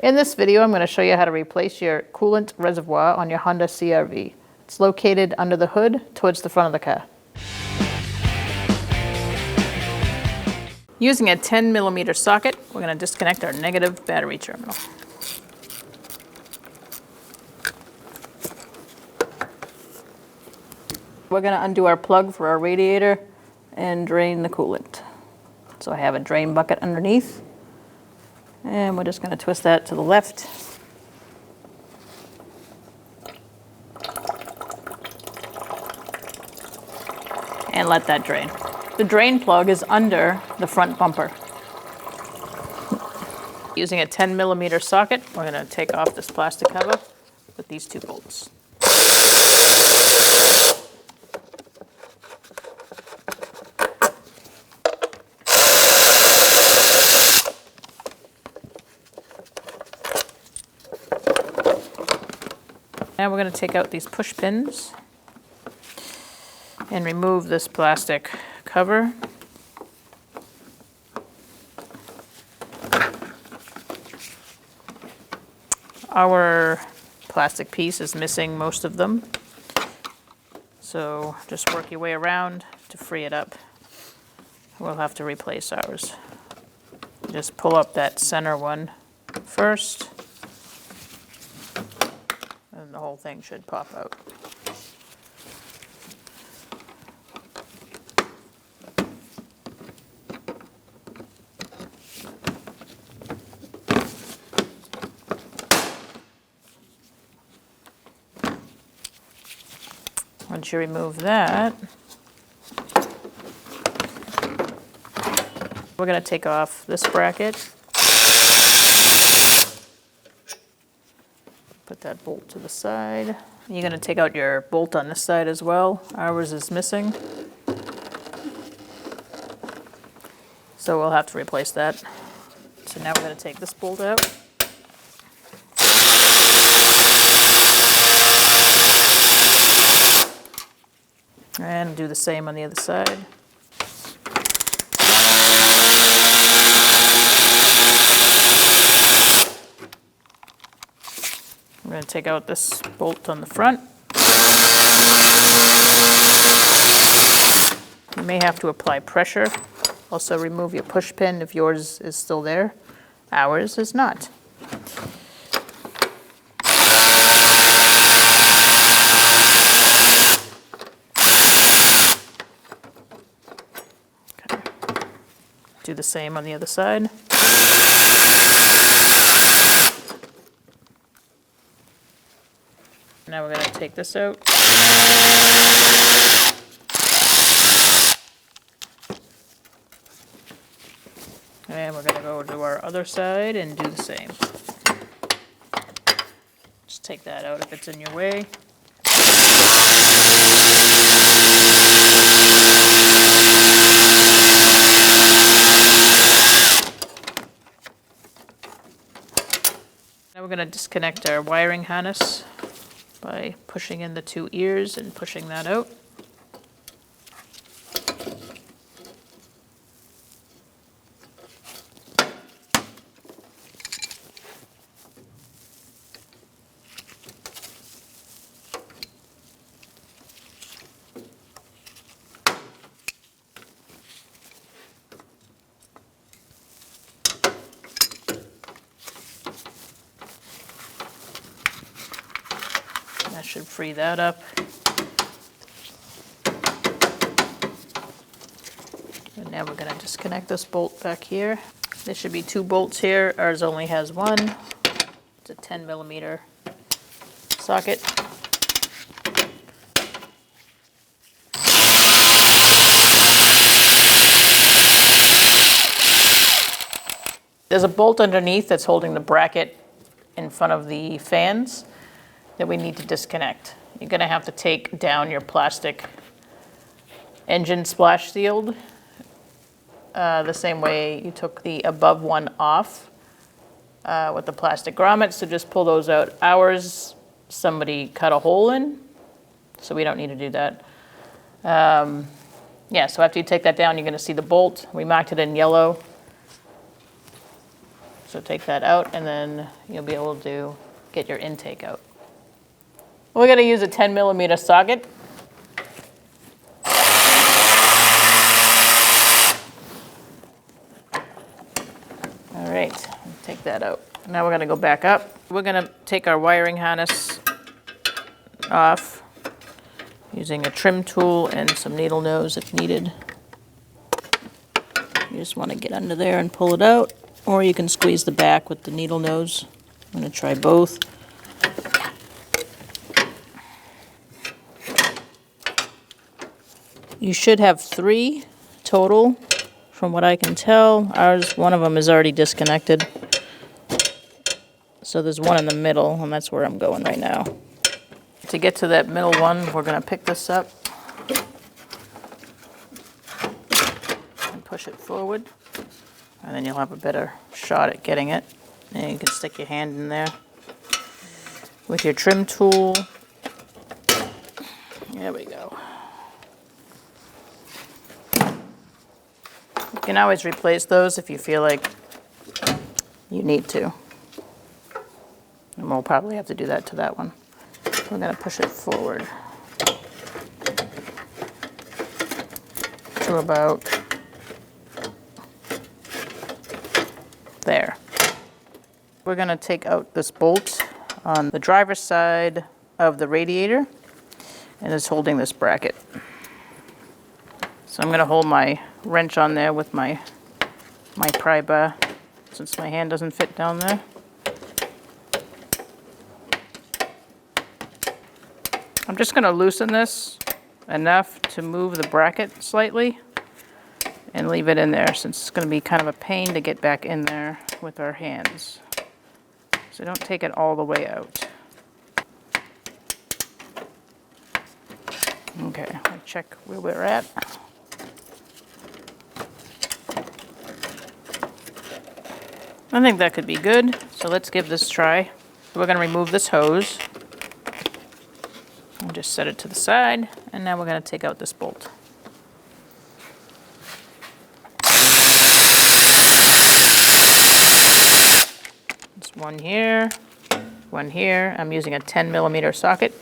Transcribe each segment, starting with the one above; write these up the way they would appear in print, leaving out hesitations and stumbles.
In this video, I'm going to show you how to replace your coolant reservoir on your Honda CR-V. It's located under the hood towards the front of the car. Using a 10mm socket, we're going to disconnect our negative battery terminal. We're going to undo our plug for our radiator and drain the coolant. So I have a drain bucket underneath. And we're just going to twist that to the left. And let that drain. The drain plug is under the front bumper. Using a 10mm socket, we're going to take off this plastic cover with these two bolts. Now we're going to take out these push pins and remove this plastic cover. Our plastic piece is missing most of them, so just work your way around to free it up. We'll have to replace ours. Just pull up that center one first. And the whole thing should pop out. Once you remove that, we're going to take off this bracket. Put that bolt to the side. You're going to take out your bolt on this side as well. Ours is missing. So we'll have to replace that. So now we're going to take this bolt out. And do the same on the other side. I'm going to take out this bolt on the front. You may have to apply pressure. Also remove your push pin if yours is still there. Ours is not. Okay. Do the same on the other side. Now we're going to take this out. And we're going to go to our other side and do the same. Just take that out if it's in your way. Now we're going to disconnect our wiring harness by pushing in the two ears and pushing that out. That should free that up. And now we're going to disconnect this bolt back here. There should be two bolts here. Ours only has one. It's a 10mm socket. There's a bolt underneath that's holding the bracket in front of the fans that we need to disconnect. You're going to have to take down your plastic engine splash shield the same way you took the above one off with the plastic grommets. So just pull those out. Ours, somebody cut a hole in, so we don't need to do that. Yeah, so after you take that down, you're going to see the bolt. We marked it in yellow. So take that out, and then you'll be able to get your intake out. We're going to use a 10mm socket. All right, take that out. Now we're going to go back up. We're going to take our wiring harness off using a trim tool and some needle nose if needed. You just want to get under there and pull it out, or you can squeeze the back with the needle nose. I'm going to try both. You should have 3 total, from what I can tell. One of them is already disconnected. So there's one in the middle, and that's where I'm going right now. To get to that middle one, we're going to pick this up and push it forward, and then you'll have a better shot at getting it. And you can stick your hand in there with your trim tool. There we go. You can always replace those if you feel like you need to. And we'll probably have to do that to that one. We're going to push it forward to about there. We're going to take out this bolt on the driver's side of the radiator, and it's holding this bracket. So I'm going to hold my wrench on there with my pry bar, since my hand doesn't fit down there. I'm just going to loosen this enough to move the bracket slightly and leave it in there, since it's going to be kind of a pain to get back in there with our hands. So don't take it all the way out. Okay, I'll check where we're at. I think that could be good, so let's give this a try. We're going to remove this hose. I'll just set it to the side, and now we're going to take out this bolt. There's one here, one here. I'm using a 10mm socket.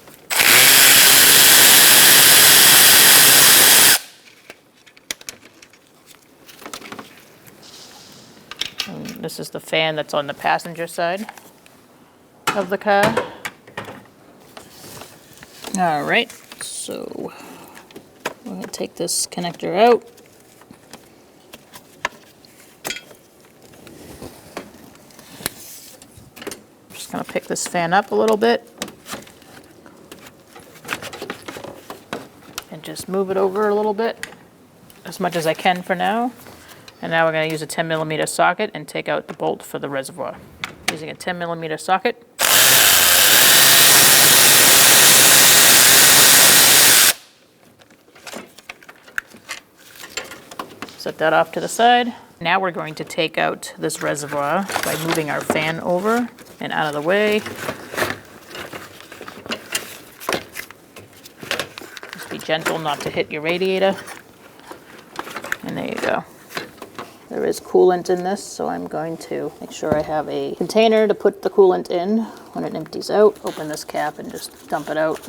And this is the fan that's on the passenger side of the car. All right, so we're going to take this connector out. Just going to pick this fan up a little bit and just move it over a little bit, as much as I can for now. And now we're going to use a 10mm socket and take out the bolt for the reservoir. Using a 10mm socket. Set that off to the side. Now we're going to take out this reservoir by moving our fan over and out of the way. Just be gentle not to hit your radiator. And there you go. There is coolant in this, so I'm going to make sure I have a container to put the coolant in when it empties out. Open this cap and just dump it out.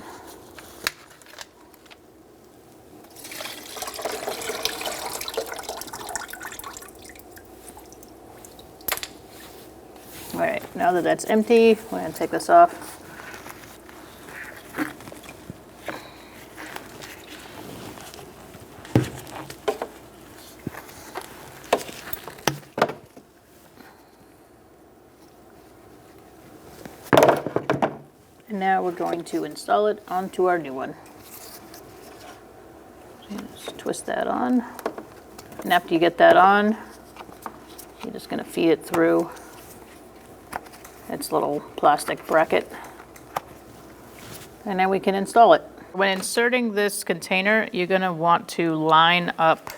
All right, now that that's empty, we're going to take this off. And now we're going to install it onto our new one. So just twist that on. And after you get that on, you're just going to feed it through its little plastic bracket. And now we can install it. When inserting this container, you're going to want to line up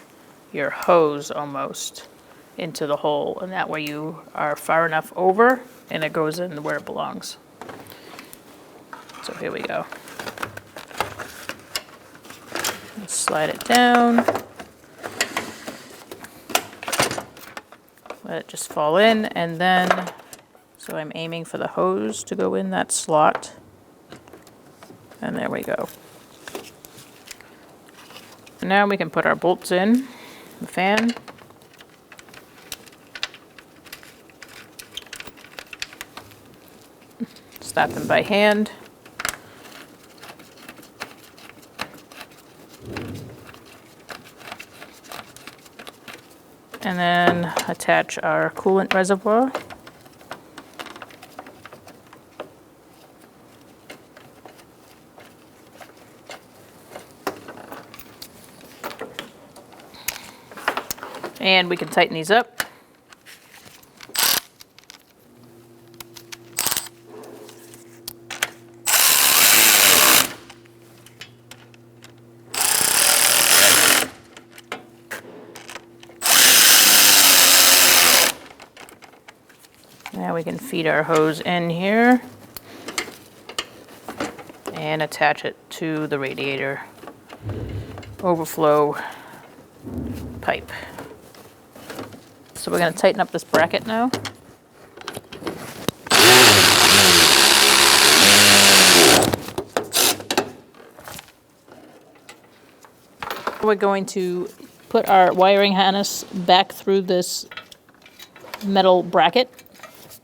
your hose almost into the hole, and that way you are far enough over and it goes in where it belongs. So here we go. Slide it down Let it just fall in, and then, so I'm aiming for the hose to go in that slot. And there we go. Now we can put our bolts in the fan. Start them by hand. And then attach our coolant reservoir. And we can tighten these up. Now we can feed our hose in here and attach it to the radiator overflow pipe. So we're going to tighten up this bracket now. We're going to put our wiring harness back through this metal bracket,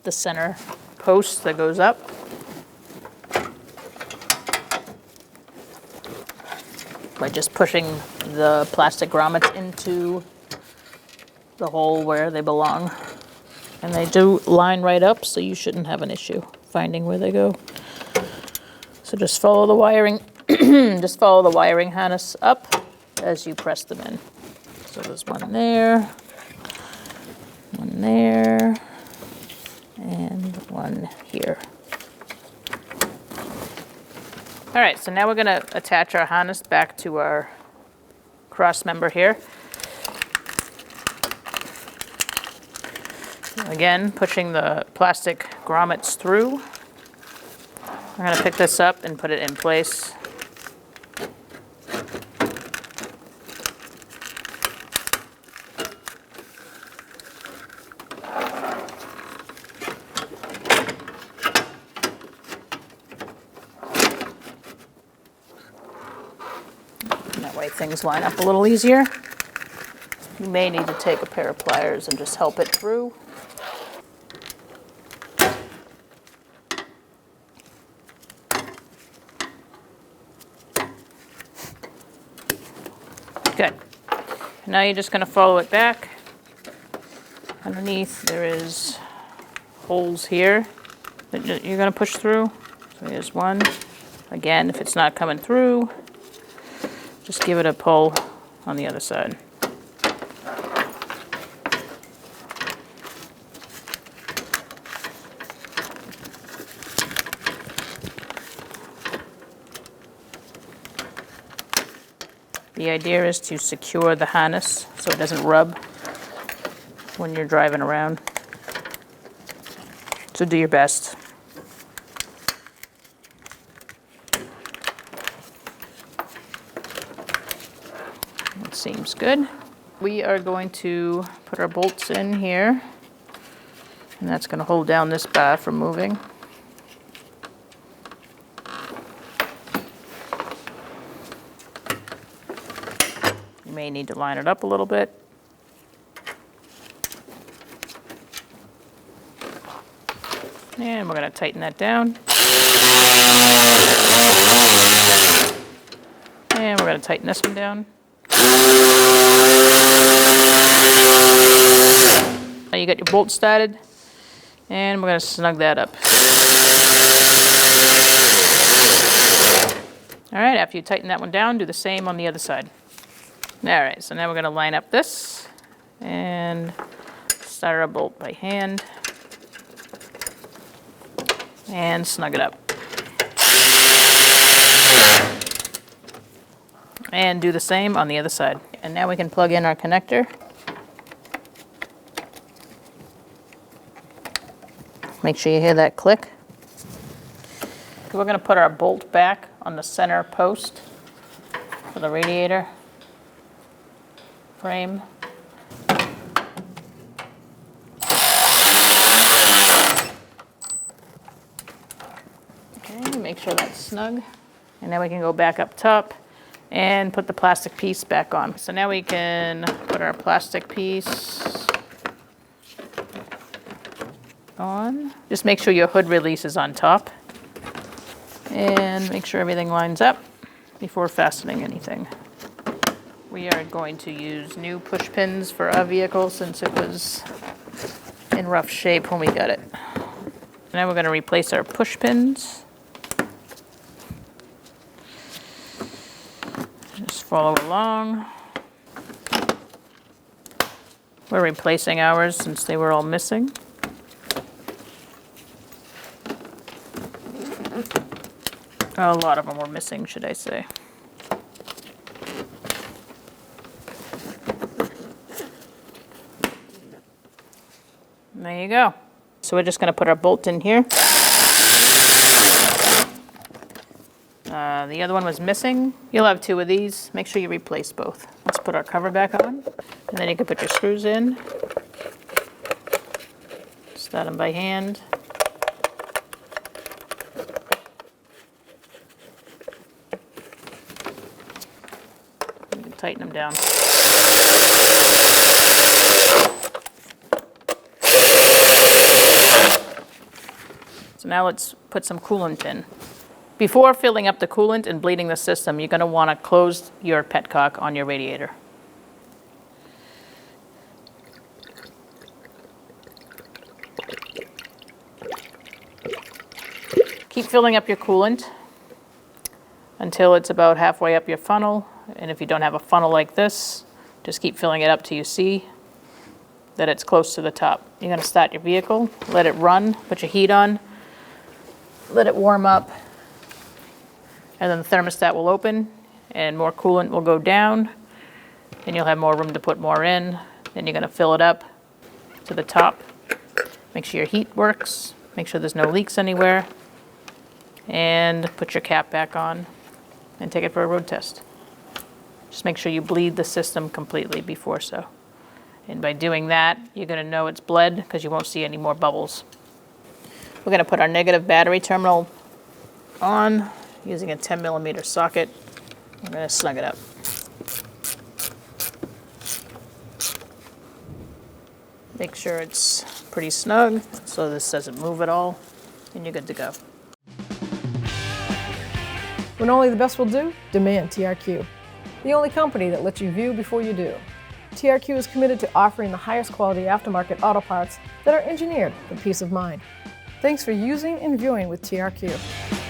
the center post that goes up. By just pushing the plastic grommets into the hole where they belong. And they do line right up, so you shouldn't have an issue finding where they go. So just follow the wiring, just follow the wiring harness up as you press them in. So there's one there, and one here. All right, so now we're going to attach our harness back to our cross member here. Again, pushing the plastic grommets through. I'm going to pick this up and put it in place. That way things line up a little easier. You may need to take a pair of pliers and just help it through. Good. Now you're just going to follow it back. Underneath there is holes here that you're going to push through. So here's one. Again, if it's not coming through, just give it a pull on the other side. The idea is to secure the harness so it doesn't rub when you're driving around. So do your best. That seems good. We are going to put our bolts in here, and that's going to hold down this bar from moving. May need to line it up a little bit. And we're going to tighten that down. And we're going to tighten this one down. Now you got your bolt started, and we're going to snug that up. All right, after you tighten that one down, do the same on the other side. All right, so now we're going to line up this and start our bolt by hand and snug it up. And do the same on the other side. And now we can plug in our connector. Make sure you hear that click. We're going to put our bolt back on the center post for the radiator frame. Okay, make sure that's snug. And now we can go back up top and put the plastic piece back on. So now we can put our plastic piece on. Just make sure your hood release is on top. And make sure everything lines up before fastening anything. We are going to use new push pins for our vehicle since it was in rough shape when we got it. Now we're going to replace our push pins. Just follow along. We're replacing ours since they were all missing. A lot of them were missing, should I say. And there you go. So we're just going to put our bolt in here. The other one was missing. You'll have 2 of these. Make sure you replace both. Let's put our cover back on. And then you can put your screws in. Start them by hand. You can tighten them down. So now let's put some coolant in. Before filling up the coolant and bleeding the system, you're going to want to close your petcock on your radiator. Keep filling up your coolant until it's about halfway up your funnel. And if you don't have a funnel like this, just keep filling it up till you see that it's close to the top. You're going to start your vehicle, let it run, put your heat on, let it warm up. And then the thermostat will open and more coolant will go down and you'll have more room to put more in. Then you're going to fill it up to the top. Make sure your heat works. Make sure there's no leaks anywhere. And put your cap back on and take it for a road test. Just make sure you bleed the system completely before so. And by doing that, you're going to know it's bled because you won't see any more bubbles. We're going to put our negative battery terminal on using a 10mm socket. We're going to snug it up. Make sure it's pretty snug so this doesn't move at all, and you're good to go. When only the best will do, demand TRQ. The only company that lets you view before you do. TRQ is committed to offering the highest quality aftermarket auto parts that are engineered for peace of mind. Thanks for using and viewing with TRQ.